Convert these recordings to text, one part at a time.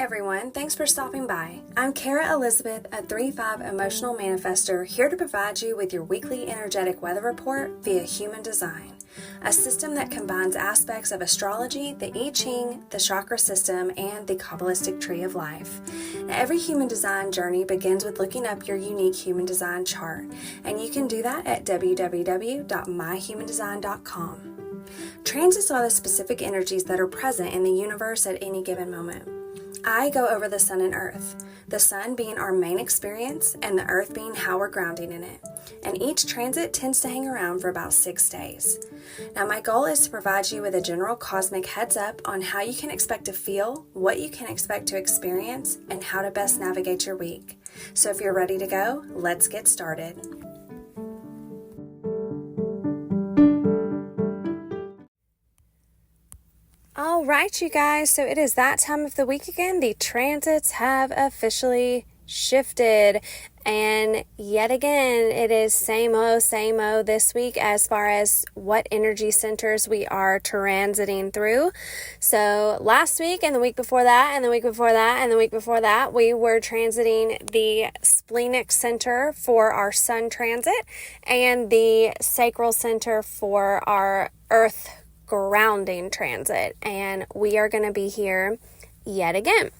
everyone, thanks for stopping by. I'm Kara Elizabeth, a 3-5 emotional manifester, here to provide you with your weekly energetic weather report via human design, a system that combines aspects of astrology, the I Ching, the chakra system, and the Kabbalistic tree of life. Now, every human design journey begins with looking up your unique human design chart, and you can do that at www.myhumandesign.com. Transits are the specific energies that are present in the universe at any given moment. I go over the sun and earth, the sun being our main experience and the earth being how we're grounding in it. And each transit tends to hang around for about 6 days. Now, my goal is to provide you with a general cosmic heads up on how you can expect to feel, what you can expect to experience, and how to best navigate your week. So if you're ready to go, let's get started. All right, you guys, so it is that time of the week again. The transits have officially shifted, and yet again, it is same o this week as far as what energy centers we are transiting through. So last week and the week before that and the week before that and the week before that, we were transiting the splenic center for our sun transit and the sacral center for our earth grounding transit, and we are going to be here yet again.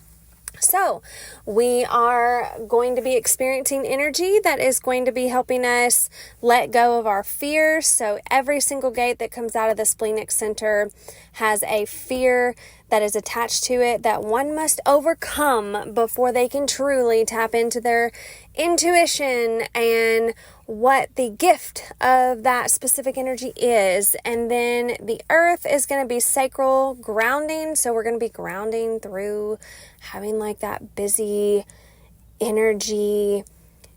So we are going to be experiencing energy that is going to be helping us let go of our fears. So every single gate that comes out of the splenic center has a fear that is attached to it that one must overcome before they can truly tap into their intuition and what the gift of that specific energy is. And then the earth is going to be sacral grounding. So we're going to be grounding through having like that busy energy,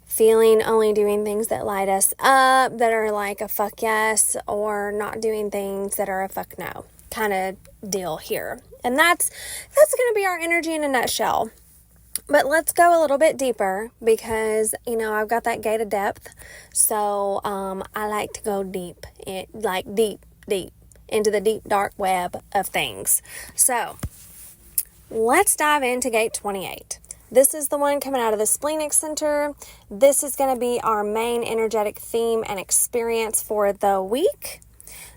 feeling only doing things that light us up, that are like a fuck yes, or not doing things that are a fuck no kind of deal here. And that's going to be our energy in a nutshell. But let's go a little bit deeper because, I've got that gate of depth. So I like to go deep, deep into the deep, dark web of things. So let's dive into gate 28. This is the one coming out of the splenic center. This is going to be our main energetic theme and experience for the week.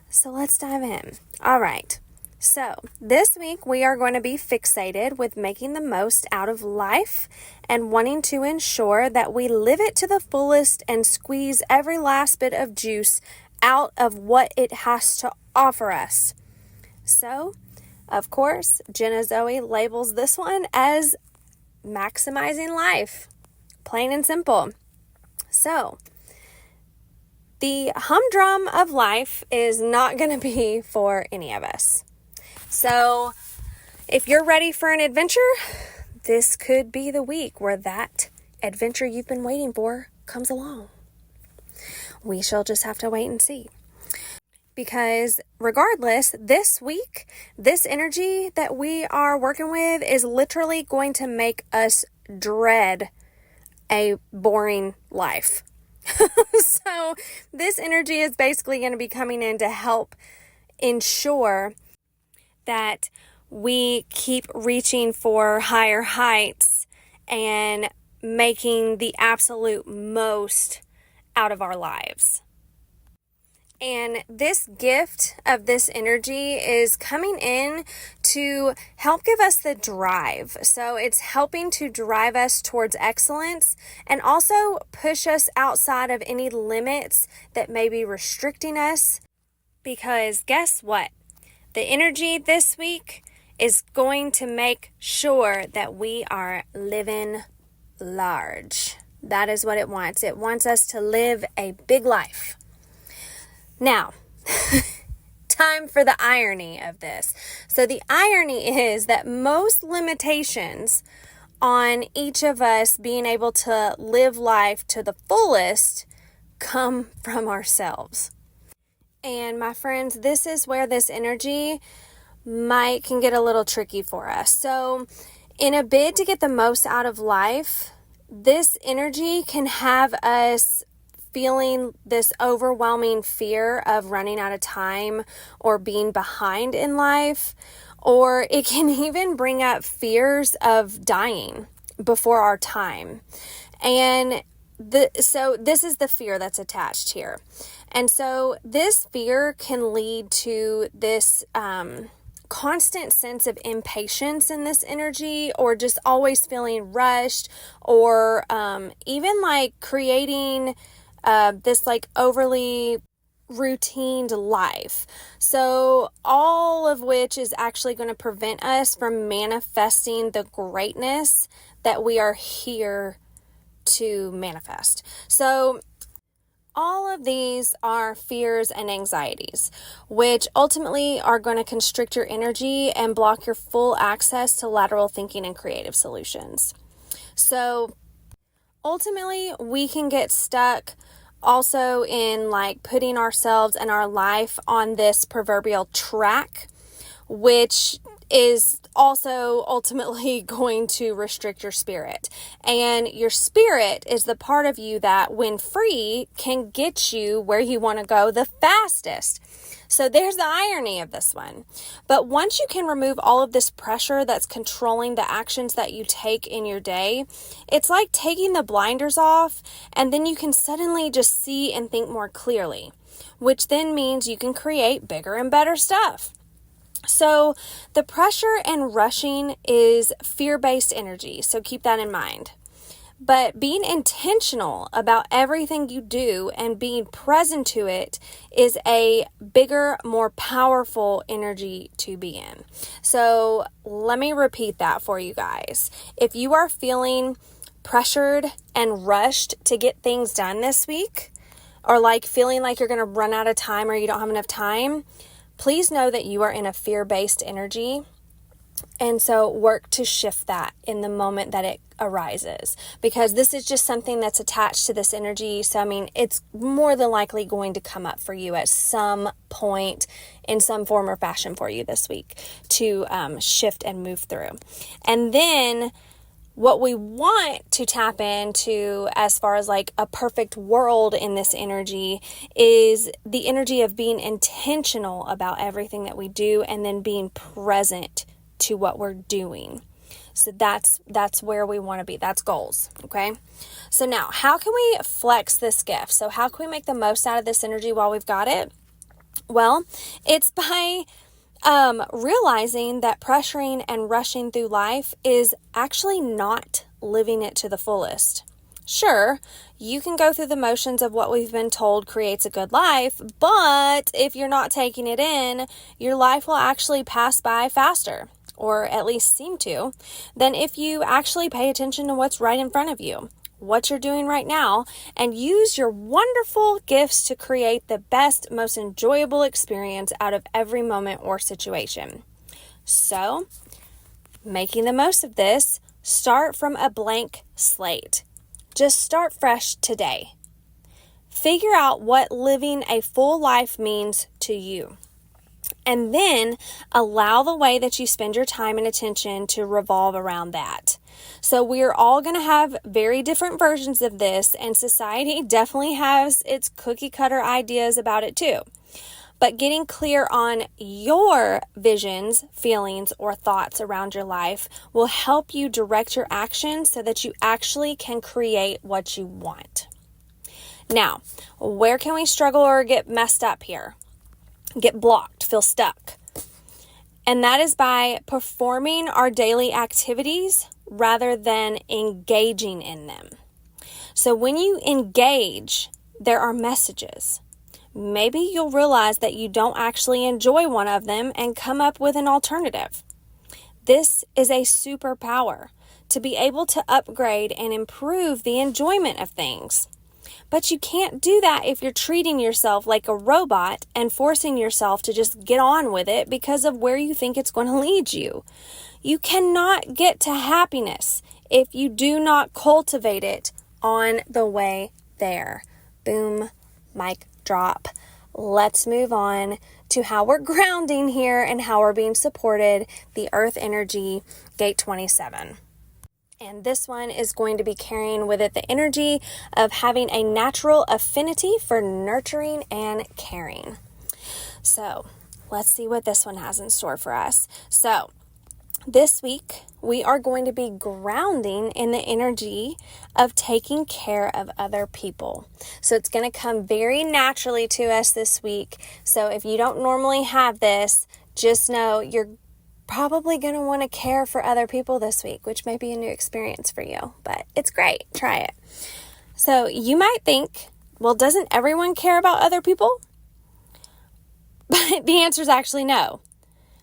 So let's dive in. All right. So this week we are going to be fixated with making the most out of life and wanting to ensure that we live it to the fullest and squeeze every last bit of juice out of what it has to offer us. So, of course, Jenna Zoe labels this one as maximizing life, plain and simple. So, the humdrum of life is not going to be for any of us. So, if you're ready for an adventure, this could be the week where that adventure you've been waiting for comes along. We shall just have to wait and see. Because regardless, this week, this energy that we are working with is literally going to make us dread a boring life. So this energy is basically going to be coming in to help ensure that we keep reaching for higher heights and making the absolute most out of our lives. And this gift of this energy is coming in to help give us the drive. So it's helping to drive us towards excellence and also push us outside of any limits that may be restricting us. Because guess what? The energy this week is going to make sure that we are living large. That is what it wants. It wants us to live a big life. Now, time for the irony of this. So the irony is that most limitations on each of us being able to live life to the fullest come from ourselves. And my friends, this is where this energy can get a little tricky for us. So in a bid to get the most out of life, this energy can have us feeling this overwhelming fear of running out of time or being behind in life, or it can even bring up fears of dying before our time. And so this is the fear that's attached here. And so this fear can lead to this constant sense of impatience in this energy, or just always feeling rushed, or even like creating this like overly routined life. So all of which is actually going to prevent us from manifesting the greatness that we are here to manifest. So all of these are fears and anxieties, which ultimately are going to constrict your energy and block your full access to lateral thinking and creative solutions. So ultimately, we can get stuck also in like putting ourselves and our life on this proverbial track, which is also ultimately going to restrict your spirit. And your spirit is the part of you that, when free, can get you where you want to go the fastest. So there's the irony of this one. But once you can remove all of this pressure that's controlling the actions that you take in your day, it's like taking the blinders off, and then you can suddenly just see and think more clearly, which then means you can create bigger and better stuff. So the pressure and rushing is fear-based energy, so keep that in mind. But being intentional about everything you do and being present to it is a bigger, more powerful energy to be in. So let me repeat that for you guys. If you are feeling pressured and rushed to get things done this week, or like feeling like you're going to run out of time or you don't have enough time, please know that you are in a fear-based energy. And so work to shift that in the moment that it arises, because this is just something that's attached to this energy. So, I mean, it's more than likely going to come up for you at some point in some form or fashion for you this week to shift and move through. And then what we want to tap into as far as like a perfect world in this energy is the energy of being intentional about everything that we do, and then being present to what we're doing. So that's where we want to be. That's goals. Okay. So now, how can we flex this gift? So how can we make the most out of this energy while we've got it? Well, it's by realizing that pressuring and rushing through life is actually not living it to the fullest. Sure, you can go through the motions of what we've been told creates a good life, but if you're not taking it in, your life will actually pass by faster, or at least seem to, than if you actually pay attention to what's right in front of you, what you're doing right now, and use your wonderful gifts to create the best, most enjoyable experience out of every moment or situation. So, making the most of this, start from a blank slate. Just start fresh today. Figure out what living a full life means to you. And then allow the way that you spend your time and attention to revolve around that. So we're all going to have very different versions of this, and society definitely has its cookie cutter ideas about it too. But getting clear on your visions, feelings, or thoughts around your life will help you direct your actions so that you actually can create what you want. Now, where can we struggle or get messed up here? Get blocked, feel stuck. And that is by performing our daily activities rather than engaging in them. So when you engage, there are messages. Maybe you'll realize that you don't actually enjoy one of them and come up with an alternative. This is a superpower, to be able to upgrade and improve the enjoyment of things. But you can't do that if you're treating yourself like a robot and forcing yourself to just get on with it because of where you think it's going to lead you. You cannot get to happiness if you do not cultivate it on the way there. Boom, mic drop. Let's move on to how we're grounding here and how we're being supported. The Earth Energy, Gate 27. And this one is going to be carrying with it the energy of having a natural affinity for nurturing and caring. So let's see what this one has in store for us. So this week, we are going to be grounding in the energy of taking care of other people. So it's going to come very naturally to us this week. So if you don't normally have this, just know you're probably going to want to care for other people this week, which may be a new experience for you, but it's great. Try it. So you might think, well, doesn't everyone care about other people? But the answer is actually no.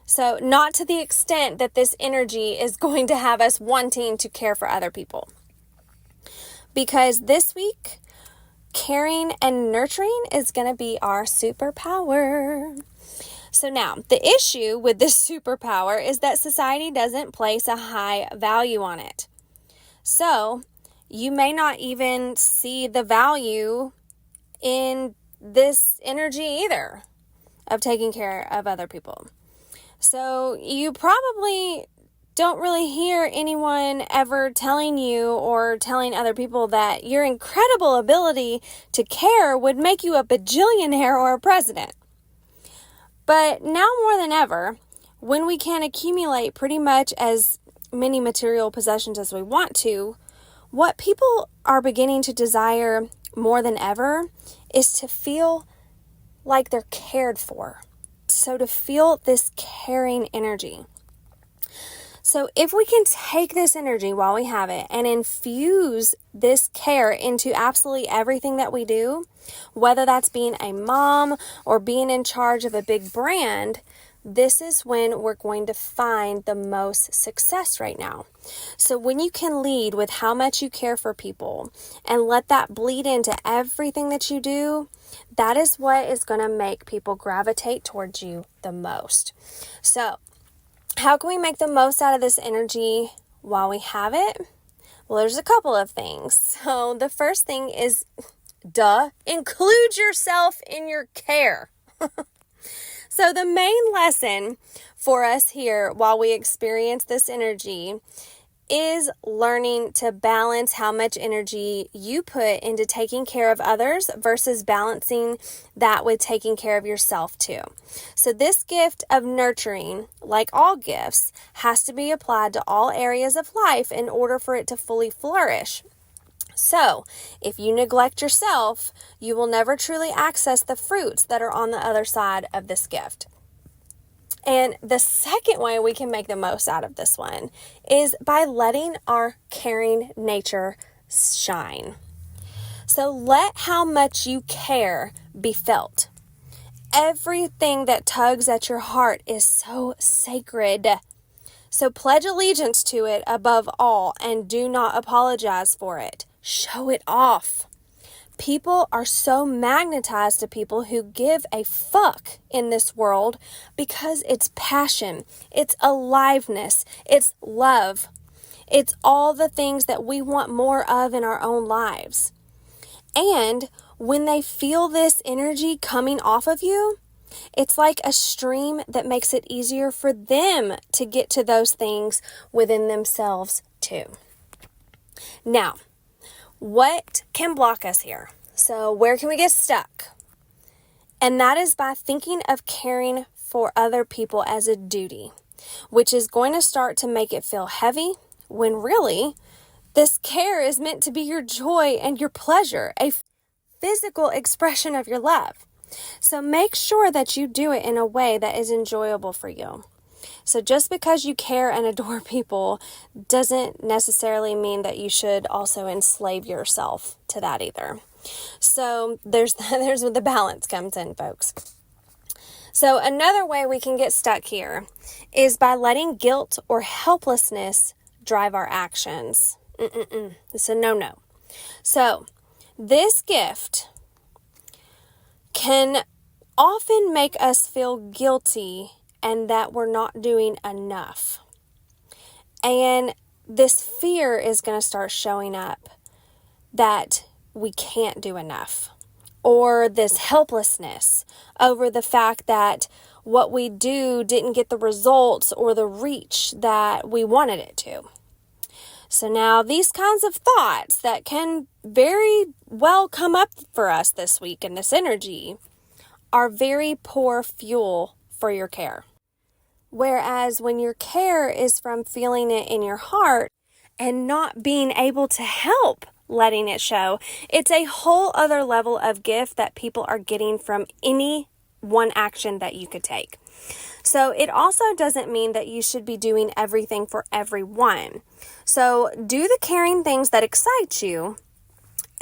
So not to the extent that this energy is going to have us wanting to care for other people. Because this week, caring and nurturing is going to be our superpower. So now, the issue with this superpower is that society doesn't place a high value on it. So you may not even see the value in this energy either of taking care of other people. So you probably don't really hear anyone ever telling you or telling other people that your incredible ability to care would make you a bajillionaire or a president. But now more than ever, when we can accumulate pretty much as many material possessions as we want to, what people are beginning to desire more than ever is to feel like they're cared for. So to feel this caring energy. So if we can take this energy while we have it and infuse this care into absolutely everything that we do, whether that's being a mom or being in charge of a big brand, this is when we're going to find the most success right now. So when you can lead with how much you care for people and let that bleed into everything that you do, that is what is going to make people gravitate towards you the most. So how can we make the most out of this energy while we have it? Well, there's a couple of things. So the first thing is, include yourself in your care. So the main lesson for us here while we experience this energy is learning to balance how much energy you put into taking care of others versus balancing that with taking care of yourself too. So this gift of nurturing, like all gifts, has to be applied to all areas of life in order for it to fully flourish. So, if you neglect yourself, you will never truly access the fruits that are on the other side of this gift. And the second way we can make the most out of this one is by letting our caring nature shine. So let how much you care be felt. Everything that tugs at your heart is so sacred. So pledge allegiance to it above all and do not apologize for it. Show it off. People are so magnetized to people who give a fuck in this world because it's passion, it's aliveness, it's love. It's all the things that we want more of in our own lives. And when they feel this energy coming off of you, it's like a stream that makes it easier for them to get to those things within themselves too. Now, what can block us here? So where can we get stuck? And that is by thinking of caring for other people as a duty, which is going to start to make it feel heavy when really this care is meant to be your joy and your pleasure, a physical expression of your love. So make sure that you do it in a way that is enjoyable for you. So just because you care and adore people doesn't necessarily mean that you should also enslave yourself to that either. So there's where the balance comes in, folks. So another way we can get stuck here is by letting guilt or helplessness drive our actions. It's a no-no. So this gift can often make us feel guilty and that we're not doing enough. And this fear is going to start showing up that we can't do enough, or this helplessness over the fact that what we do didn't get the results or the reach that we wanted it to. So now these kinds of thoughts that can very well come up for us this week in this energy are very poor fuel for your care. Whereas when your care is from feeling it in your heart and not being able to help letting it show, it's a whole other level of gift that people are getting from any one action that you could take. So it also doesn't mean that you should be doing everything for everyone. So do the caring things that excite you,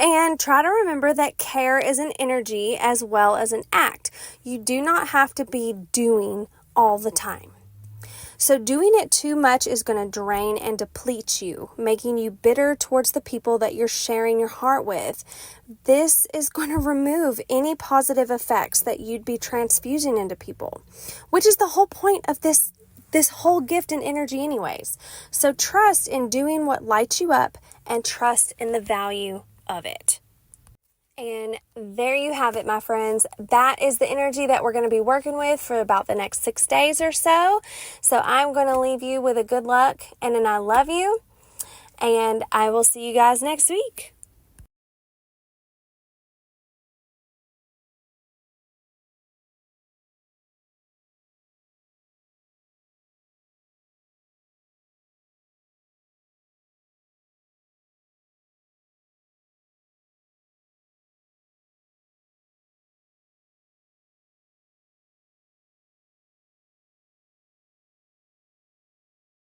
and try to remember that care is an energy as well as an act. You do not have to be doing all the time. So doing it too much is going to drain and deplete you, making you bitter towards the people that you're sharing your heart with. This is going to remove any positive effects that you'd be transfusing into people, which is the whole point of this whole gift and energy anyways. So trust in doing what lights you up and trust in the value of it. And there you have it, my friends. That is the energy that we're going to be working with for about the next 6 days or so. So I'm going to leave you with a good luck and an I love you. And I will see you guys next week.